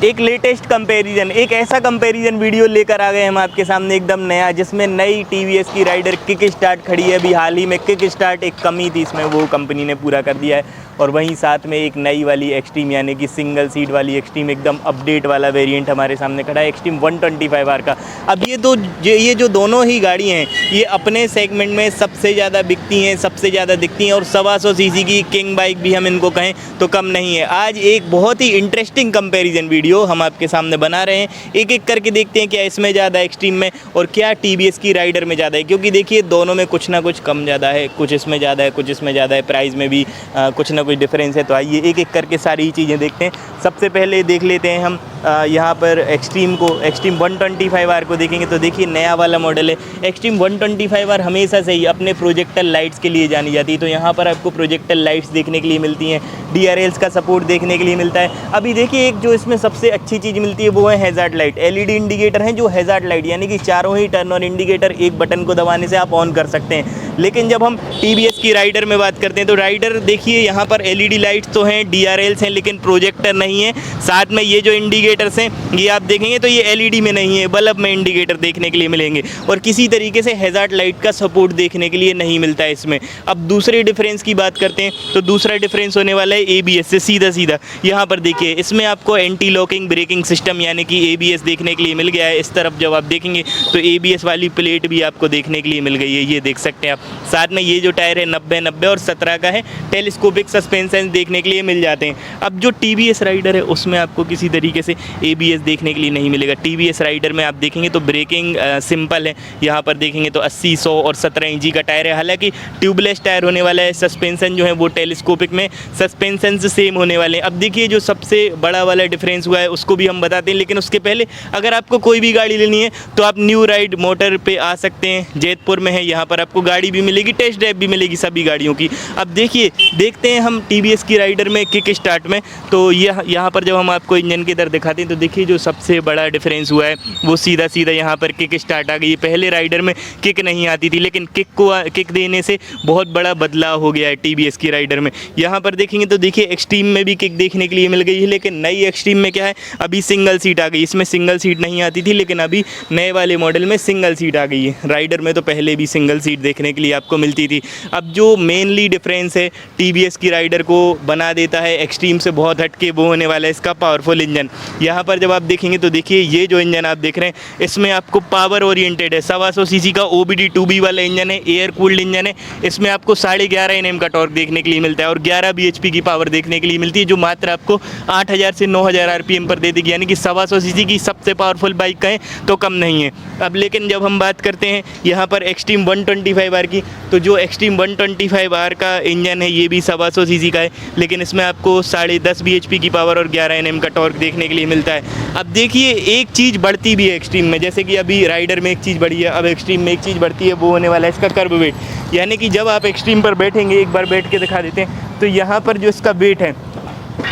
एक latest comparison, एक ऐसा कंपैरिजन वीडियो लेकर आ गए हम आपके सामने एकदम नया, जिसमें नई टीवीएस की राइडर किक स्टार्ट खड़ी है। अभी हाल ही में किक स्टार्ट एक कमी थी, इसमें वो कंपनी ने पूरा कर दिया है। और वहीं साथ में एक नई वाली एक्सट्रीम, यानी कि सिंगल सीट वाली एक्सट्रीम, एकदम अपडेट वाला वेरिएंट हमारे सामने खड़ा है, एक्सट्रीम 125R का। अब ये जो दोनों ही गाड़ी हैं, ये अपने सेगमेंट में सबसे ज़्यादा बिकती हैं, सबसे ज़्यादा दिखती हैं। और 125 सीसी की किंग बाइक भी हम इनको कहें तो कम नहीं है। आज एक बहुत ही इंटरेस्टिंग कंपैरिजन वीडियो हम आपके सामने बना रहे हैं। एक एक करके देखते हैं क्या इसमें ज़्यादा एक्सट्रीम में और क्या टीवीएस की राइडर में ज़्यादा है, क्योंकि देखिए दोनों में कुछ ना कुछ कम ज़्यादा है, कुछ इसमें ज़्यादा है, कुछ इसमें ज़्यादा है, प्राइस में भी कुछ ना कुछ डिफरेंस है। तो आइए एक एक करके सारी चीज़ें देखते हैं। सबसे पहले देख लेते हैं हम यहाँ पर एक्सट्रीम 125R को देखेंगे तो देखिए नया वाला मॉडल है। एक्सट्रीम 125R हमेशा से ही अपने प्रोजेक्टर लाइट्स के लिए जानी जाती है। तो यहाँ पर आपको प्रोजेक्टर लाइट्स देखने के लिए मिलती हैं, DRLs का सपोर्ट देखने के लिए मिलता है। अभी देखिए एक जो इसमें सबसे अच्छी चीज़ मिलती है वो है हैज़ार्ड लाइट। LED इंडिकेटर हैं जो हैज़ार्ड लाइट, यानी कि चारों ही टर्न और इंडिकेटर एक बटन को दबाने से आप ऑन कर सकते हैं। लेकिन जब हम TVS की राइडर में बात करते हैं तो राइडर देखिए यहाँ पर LED लाइट्स तो हैं, DRLs हैं, लेकिन प्रोजेक्टर नहीं है। साथ में ये जो इंडिकेटर्स हैं ये आप देखेंगे तो ये LED में नहीं है, बल्ब में इंडिकेटर देखने के लिए मिलेंगे। और किसी तरीके से हैज़ार्ड लाइट का सपोर्ट देखने के लिए नहीं मिलता है इसमें। अब दूसरे डिफरेंस की बात करते हैं तो दूसरा डिफरेंस होने वाला है ABS से। सीधा यहाँ पर देखिए इसमें आपको एंटी लॉकिंग ब्रेकिंग सिस्टम यानी कि ABS देखने के लिए मिल गया है। इस तरफ जब आप देखेंगे तो ABS वाली प्लेट भी आपको देखने के लिए मिल गई है, ये देख सकते हैं आप। साथ में ये जो टायर है 90 और 17 का है, टेलीस्कोपिक सस्पेंशन देखने के लिए मिल जाते हैं। अब जो TVS राइडर है उसमें आपको किसी तरीके से ABS देखने के लिए नहीं मिलेगा। TVS राइडर में आप देखेंगे तो ब्रेकिंग सिंपल है, यहाँ पर देखेंगे तो 80, 100 और 17 इंची का टायर है। हालांकि ट्यूबलेस टायर होने वाला है। सस्पेंशन जो है वो टेलीस्कोपिक में सस्पेंशन से सेम होने वाले हैं। अब देखिए जो सबसे बड़ा वाला डिफरेंस हुआ है उसको भी हम बताते हैं, लेकिन उसके पहले अगर आपको कोई भी गाड़ी लेनी है तो आप न्यू राइड मोटर पे आ सकते हैं। जैतपुर में है, यहाँ पर आपको गाड़ी भी मिलेगी, टेस्ट ड्राइव भी मिलेगी सभी गाड़ियों की। अब देखिए देखते हैं हम TVS की राइडर में किक स्टार्ट में। तो यहाँ पर जब हम आपको इंजन की तरफ दिखाते हैं तो देखिए जो सबसे बड़ा डिफरेंस हुआ है वो सीधा यहाँ पर किक स्टार्ट आ गई। पहले राइडर में किक नहीं आती थी, लेकिन किक देने से बहुत बड़ा बदलाव हो गया है TVS की राइडर में। यहाँ पर देखेंगे तो देखिए एक्सट्रीम में भी किक देखने के लिए मिल गई है, लेकिन नई एक्सट्रीम में क्या है अभी सिंगल सीट आ गई। इसमें सिंगल सीट नहीं आती थी, लेकिन अभी नए वाले मॉडल में सिंगल सीट आ गई है। राइडर में तो पहले भी सिंगल सीट देखने के लिए आपको मिलती थी। अब जो मेनली डिफरेंस है TVS की राइडर को बना देता है एक्सट्रीम से बहुत हटके, वो होने वाला है इसका पावरफुल इंजन। यहाँ पर जब आप देखेंगे तो देखिए ये जो इंजन आप देख रहे हैं इसमें आपको पावर ओरिएंटेड है। 125 सीसी का OBD2B वाला इंजन है, एयर कूल्ड इंजन है। इसमें आपको 11.5 Nm का टॉर्क देखने के लिए मिलता है और 11 bhp की पावर देखने के लिए मिलती है, जो मात्र आपको 8000 से 9000 RPM पर दे देगी। यानी कि 125 सीसी की सबसे पावरफुल बाइक कहें तो कम नहीं है। अब लेकिन जब हम बात करते हैं यहाँ पर एक्सट्रीम 125R की, तो जो एक्सट्रीम 125R का इंजन है ये भी 125 सीसी का है, लेकिन इसमें आपको 10.5 bhp की पावर और 11 Nm का टॉर्क देखने के लिए मिलता है। अब देखिए एक चीज़ बढ़ती भी है एक्सट्रीम में, जैसे कि अभी राइडर में एक चीज़ बढ़ी है, अब एक्सट्रीम में एक चीज़ बढ़ती है, वो होने वाला है इसका कर्ब वेट। यानी कि जब आप एक्सट्रीम पर बैठेंगे, एक बार बैठ के दिखा देते हैं, तो यहाँ पर जो इसका वेट है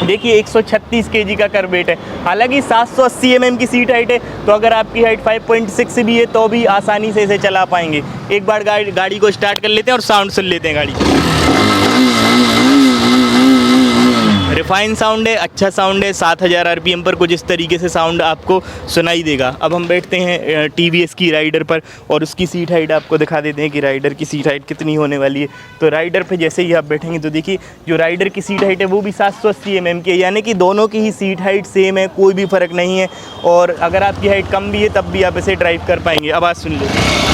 देखिए 136 kg का कर्ब वेट है। हालांकि 780 mm की सीट हाइट है, तो अगर आपकी हाइट 5.6 भी है तो भी आसानी से इसे चला पाएंगे। एक बार गाड़ी को स्टार्ट कर लेते हैं और साउंड सुन लेते हैं गाड़ी। रिफाइन साउंड है, अच्छा साउंड है। 7000 RPM पर कुछ इस तरीके से साउंड आपको सुनाई देगा। अब हम बैठते हैं TVS की राइडर पर और उसकी सीट हाइट आपको दिखा देते हैं कि राइडर की सीट हाइट कितनी होने वाली है। तो राइडर पे जैसे ही आप बैठेंगे तो देखिए जो राइडर की सीट हाइट है वो भी 780 mm की है, यानी कि दोनों की ही सीट हाइट सेम है, कोई भी फ़र्क नहीं है। और अगर आपकी हाइट कम भी है तब भी आप इसे ड्राइव कर पाएंगे। आवाज़ सुन लीजिए,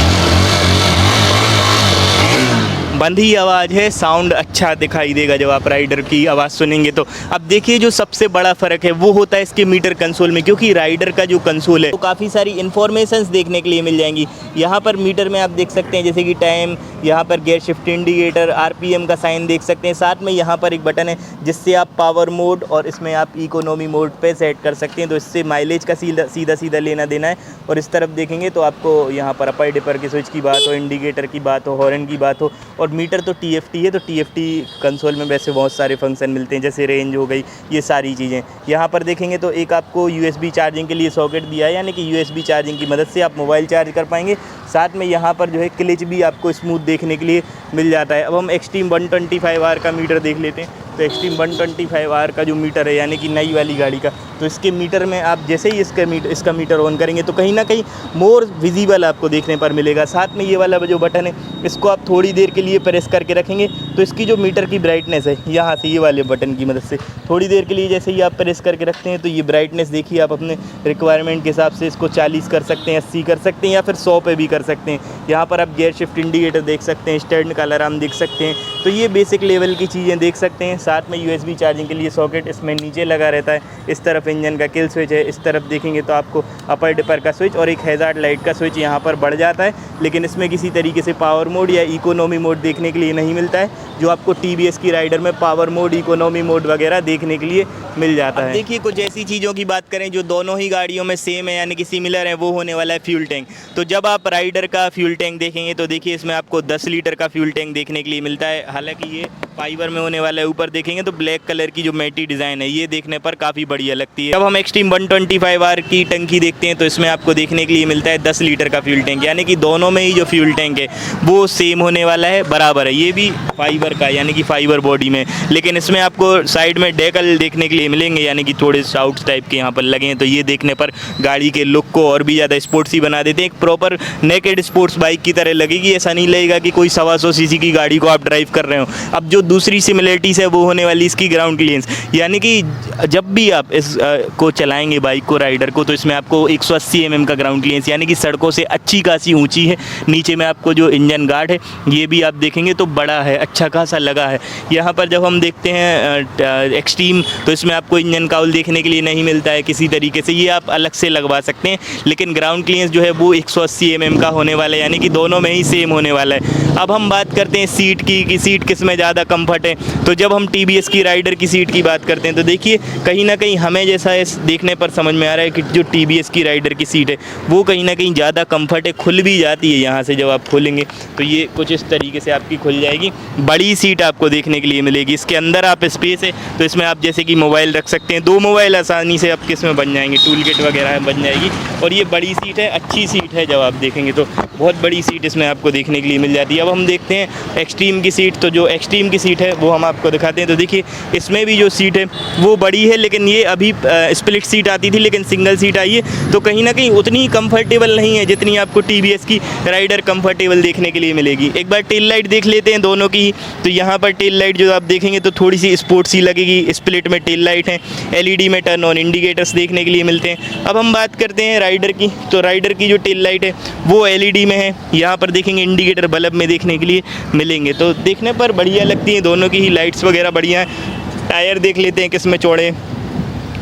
बंद ही आवाज़ है, साउंड अच्छा दिखाई देगा जब आप राइडर की आवाज़ सुनेंगे तो। अब देखिए जो सबसे बड़ा फ़र्क है वो होता है इसके मीटर कंसोल में, क्योंकि राइडर का जो कंसोल है तो काफ़ी सारी इन्फॉर्मेशंस देखने के लिए मिल जाएंगी। यहाँ पर मीटर में आप देख सकते हैं जैसे कि टाइम, यहाँ पर गियर शिफ्ट इंडिकेटर, RPM का साइन देख सकते हैं। साथ में यहाँ पर एक बटन है जिससे आप पावर मोड और इसमें आप इकोनॉमी मोड पे सेट कर सकते हैं, तो इससे माइलेज का सीधा लेना देना है। और इस तरफ देखेंगे तो आपको यहाँ पर अपर डिपर की स्विच की बात हो, इंडिकेटर की बात हो, हॉर्न की बात हो। और मीटर तो TFT है, तो TFT कंसोल में वैसे बहुत सारे फंक्शन मिलते हैं, जैसे रेंज हो गई, ये सारी चीज़ें। यहाँ पर देखेंगे तो एक आपको USB चार्जिंग के लिए सॉकेट दिया है, यानी कि USB चार्जिंग की मदद से आप मोबाइल चार्ज कर पाएंगे। साथ में यहाँ पर जो है क्लिच भी आपको स्मूथ देखने के लिए मिल जाता है। अब हम एक्सट्रीम 125R का मीटर देख लेते हैं। तो एक्सट्रीम 125R का जो मीटर है, यानी कि नई वाली गाड़ी का, तो इसके मीटर में आप जैसे ही इसका मीटर ऑन करेंगे तो कहीं ना कहीं मोर विजिबल आपको देखने पर मिलेगा। साथ में ये वाला जो बटन है इसको आप थोड़ी देर के लिए प्रेस करके रखेंगे तो इसकी जो मीटर की ब्राइटनेस है यहाँ से ये वाले बटन की मदद से थोड़ी देर के लिए जैसे ही आप प्रेस करके रखते हैं तो ये ब्राइटनेस देखिए आप अपने रिक्वायरमेंट के हिसाब से इसको 40 कर सकते हैं, 80 कर सकते हैं या फिर 100 पे भी कर सकते हैं। यहाँ पर आप गियर शिफ्ट इंडिकेटर देख सकते हैं, स्टैंड का अलार्म देख सकते हैं। तो ये बेसिक लेवल की चीज़ें देख सकते हैं। साथ में USB चार्जिंग के लिए सॉकेट इसमें नीचे लगा रहता है। इस तरफ इंजन का किल स्विच है, इस तरफ देखेंगे तो आपको अपर डिपर का स्विच और एक हैज़ार्ड लाइट का स्विच यहाँ पर बढ़ जाता है। लेकिन इसमें किसी तरीके से पावर मोड या इकोनॉमी मोड देखने के लिए नहीं मिलता है, जो आपको TVS की राइडर में पावर मोड, इकोनॉमी मोड वगैरह देखने के लिए मिल जाता है। देखिए कुछ ऐसी चीज़ों की बात करें जो दोनों ही गाड़ियों में सेम है यानी कि सिमिलर है, वो होने वाला है फ्यूल टैंक। तो जब आप राइडर का फ्यूल टैंक देखेंगे तो देखिए इसमें आपको 10 लीटर का फ्यूल टैंक देखने के लिए मिलता है। हालांकि ये फाइबर में होने वाला है। ऊपर देखेंगे तो ब्लैक कलर की जो मैटी डिज़ाइन है ये देखने पर काफ़ी बढ़िया लगती है। जब हम एक्सट्रीम 125R की टंकी देखते हैं तो इसमें आपको देखने के लिए मिलता है 10 लीटर का फ्यूल टैंक, यानी कि दोनों में ही जो फ्यूल टैंक है वो सेम होने वाला है, बराबर है। ये भी फाइबर का यानी कि फाइबर बॉडी में, लेकिन इसमें आपको साइड में डेकल देखने के लिए मिलेंगे यानी कि थोड़े शाउट्स टाइप के यहाँ पर लगे हैं। तो ये देखने पर गाड़ी के लुक को और भी ज़्यादा स्पोर्ट्सी बना देते हैं। एक प्रॉपर नेकेड स्पोर्ट्स बाइक की तरह लगेगी, ऐसा नहीं लगेगा कि कोई 125 सीसी की गाड़ी को आप ड्राइव कर रहे हो। अब जो दूसरी सिमिलरिटीज़ है वो होने वाली इसकी ग्राउंड क्लियरेंस, यानी कि जब भी आप इस को चलाएंगे बाइक को, राइडर को, तो इसमें आपको 180 mm का ग्राउंड क्लियरेंस यानी कि सड़कों से अच्छी खासी ऊंची है। नीचे में आपको जो इंजन गार्ड है ये भी आप देखेंगे तो बड़ा है, अच्छा खासा लगा है। यहाँ पर जब हम देखते हैं एक्सट्रीम तो इसमें आपको इंजन काउल देखने के लिए नहीं मिलता है किसी तरीके से, ये आप अलग से लगवा सकते हैं। लेकिन ग्राउंड क्लियरेंस जो है वो 180 mm का होने वाला है, यानी कि दोनों में ही सेम होने वाला है। अब हम बात करते हैं सीट की कि सीट किस में ज़्यादा कंफर्ट है। तो जब हम TVS की राइडर की सीट की बात करते हैं तो देखिए कहीं ना कहीं हमें जैसा इस देखने पर समझ में आ रहा है कि जो TVS की राइडर की सीट है वो कहीं ना कहीं ज़्यादा कंफर्ट है, खुल भी जाती है। यहाँ से जब आप खोलेंगे तो ये कुछ इस तरीके से आपकी खुल जाएगी। बड़ी सीट आपको देखने के लिए मिलेगी। इसके अंदर आप स्पेस है तो इसमें आप जैसे कि मोबाइल रख सकते हैं, 2 मोबाइल आसानी से आपके इसमें बन जाएंगे, टूल किट वगैरह बन जाएगी। और ये बड़ी सीट है, अच्छी सीट है। जब आप देखेंगे तो बहुत बड़ी सीट इसमें आपको देखने के लिए मिल जाती है। अब हम देखते हैं एक्सट्रीम की सीट। तो जो एक्सट्रीम की सीट है वो हम आपको दिखाते हैं। तो देखिए इसमें भी जो सीट है वो बड़ी है, लेकिन ये अभी स्प्लिट सीट आती थी लेकिन सिंगल सीट आई है, तो कहीं ना कहीं उतनी कंफर्टेबल नहीं है जितनी आपको TVS की राइडर कंफर्टेबल देखने के लिए मिलेगी। एक बार टेल लाइट देख लेते हैं दोनों की। तो यहाँ पर टेल लाइट जो आप देखेंगे तो थोड़ी सी स्पोर्ट्स ही लगेगी। स्प्लिट में टेल लाइट है, LED में टर्न ऑन इंडिकेटर्स देखने के लिए मिलते हैं। अब हम बात करते हैं राइडर की। तो राइडर की जो टेल लाइट है वो LED में है, यहाँ पर देखेंगे इंडिकेटर बल्ब में देखने के लिए मिलेंगे। तो देखने पर बढ़िया लगती हैं, दोनों की ही लाइट्स वगैरह बढ़िया है। टायर देख लेते हैं किस में चौड़े,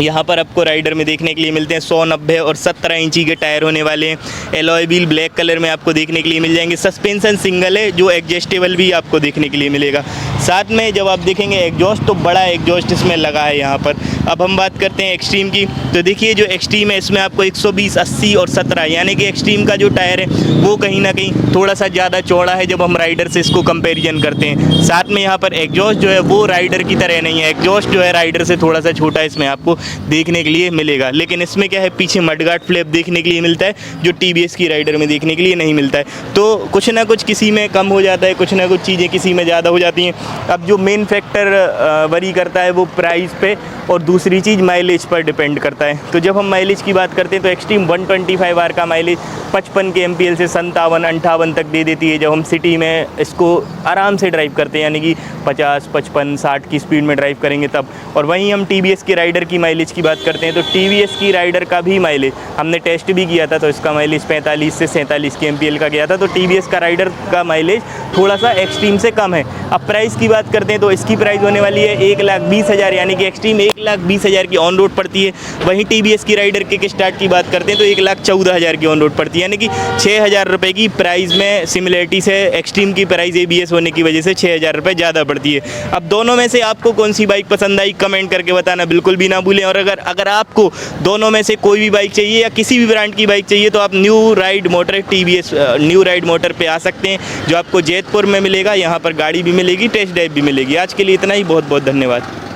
यहाँ पर आपको राइडर में देखने के लिए मिलते हैं 100, 90 और 17 इंची के टायर होने वाले हैं। एलॉय व्हील ब्लैक कलर में आपको देखने के लिए मिल जाएंगे। सस्पेंशन सिंगल है जो एडजस्टेबल भी आपको देखने के लिए मिलेगा। साथ में जब आप देखेंगे एग्जॉस्ट तो बड़ा एग्जॉस्ट इसमें लगा है यहाँ पर। अब हम बात करते हैं एक्सट्रीम की। तो देखिए जो एक्सट्रीम है इसमें आपको 120, 80 और 17 यानी कि एक्सट्रीम का जो टायर है वो कहीं ना कहीं थोड़ा सा ज़्यादा चौड़ा है जब हम राइडर से इसको कंपेरिजन करते हैं। साथ में यहाँ पर एग्जॉस्ट जो है वो राइडर की तरह नहीं है, एग्जॉस्ट जो है राइडर से थोड़ा सा छोटा इसमें आपको देखने के लिए मिलेगा। लेकिन इसमें क्या है, पीछे मडगार्ड फ्लैप देखने के लिए मिलता है जो TVS की राइडर में देखने के लिए नहीं मिलता है। तो कुछ ना कुछ किसी में कम हो जाता है, कुछ ना कुछ चीज़ें किसी में ज़्यादा हो जाती हैं। अब जो मेन फैक्टर वरी करता है वो प्राइस पे और दूसरी चीज़ माइलेज पर डिपेंड करता है। तो जब हम माइलेज की बात करते हैं तो एक्सट्रीम 125R का माइलेज 55 kmpl से 57, 58 तक दे देती है जब हम सिटी में इसको आराम से ड्राइव करते हैं, यानी कि 50, 55, 60 की स्पीड में ड्राइव करेंगे तब। और वहीं हम TVS की राइडर की माइलेज की बात करते हैं तो TVS की राइडर का भी माइलेज हमने टेस्ट भी किया था, तो इसका माइलेज 45 से 47 kmpl का गया था। तो TVS का राइडर का माइलेज थोड़ा सा एक्सट्रीम से कम है। अब प्राइस की बात करते हैं तो इसकी प्राइस होने वाली है 1,20,000, यानी कि एक्सट्रीम 1,20,000 की ऑन रोड पड़ती है। वहीं TVS की राइडर किक स्टार्ट की बात करते हैं तो 1,14,000 की ऑन रोड पड़ती है, यानी कि 6,000 रुपये की प्राइस में सिमिलरिटीज़ है। एक्सट्रीम की प्राइस ABS होने की वजह से 6,000 रुपये ज़्यादा पड़ती है। अब दोनों में से आपको कौन सी बाइक पसंद आई कमेंट करके बताना बिल्कुल भी ना भूलें। और अगर आपको दोनों में से कोई भी बाइक चाहिए या किसी भी ब्रांड की बाइक चाहिए तो आप new ride motor TVS new ride motor पे आ सकते हैं, जो आपको जैतपुर में मिलेगा। यहाँ पर गाड़ी भी मिलेगी, टेस्ट ड्राइव भी मिलेगी। आज के लिए इतना ही, बहुत बहुत धन्यवाद।